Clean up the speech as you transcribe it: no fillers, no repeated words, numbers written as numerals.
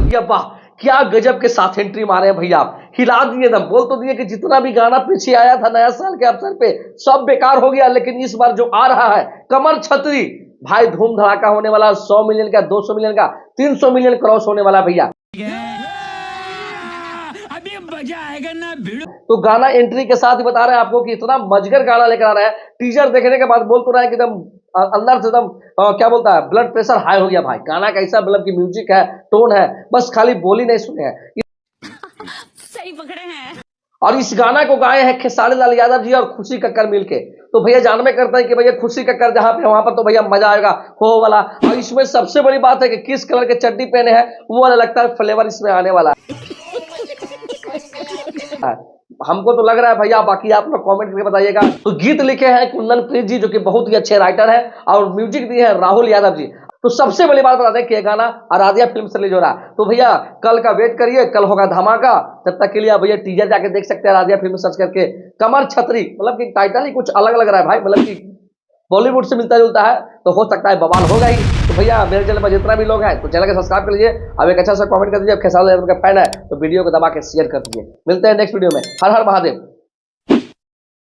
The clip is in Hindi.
भैया वाह, क्या गजब के साथ एंट्री मारे हैं भैया, हिला दिए दम। बोल तो दिए कि जितना भी गाना पीछे आया था नया साल के अवसर पे सब बेकार हो गया, लेकिन इस बार जो आ रहा है कमर छतरी भाई, धूम धड़ाका होने वाला। 100 मिलियन का, 200 मिलियन का, 300 मिलियन क्रॉस होने वाला भैया। अभी मजा आएगा ना भिड़ो। तो गाना एंट्री के साथ ही बता रहे हैं आपको कि इतना मजगर गाना लेकर आ रहा है। टीजर देखने के बाद बोल तो रहा है कि एकदम अंदर से एकदम क्या बोलता है, ब्लड प्रेशर हाई हो गया भाई। गाना कैसा मतलब की म्यूजिक है, टोन है, बस खाली बोली नहीं सुने हैं। सही पकड़े हैं। और इस गाना को गाए हैं खेसारी लाल यादव जी और खुशी कक्कर मिलके। तो भैया जानवे करते हैं कि भैया खुशी कक्कर जहां पे वहां पर तो भैया मजा आएगा हो वाला। और इसमें सबसे बड़ी बात है कि किस कलर के चड्डी पहने हैं वो वाला लगता है फ्लेवर इसमें आने वाला है। हमको तो लग रहा है भैया, बाकी आप लोग कमेंट करके बताइएगा। तो गीत लिखे हैं कुंदन प्रीत जी जो कि बहुत ही अच्छे राइटर हैं, और म्यूजिक दिए हैं राहुल यादव जी। तो सबसे बड़ी बात बता दें कि ये गाना आराध्या फिल्म से रिलीज हो रहा है। तो भैया कल का वेट करिए, कल होगा धमाका। तब तक के लिए भैया टीजर जाके देख सकते हैं आराध्या फिल्म सर्च करके। कमर छतरी मतलब कि टाइटल ही कुछ अलग लग रहा है भाई, मतलब कि बॉलीवुड से मिलता जुलता है, तो हो सकता है बवाल होगा ही। तो भैया मेरे चैनल पर जितना भी लोग हैं तो चैनल को सब्सक्राइब कर लीजिए। अब एक अच्छा सा कमेंट कर दीजिए, खेसारी लाल यादव का फैन है तो वीडियो को दबा के शेयर कर दीजिए। मिलते हैं नेक्स्ट वीडियो में। हर हर महादेव।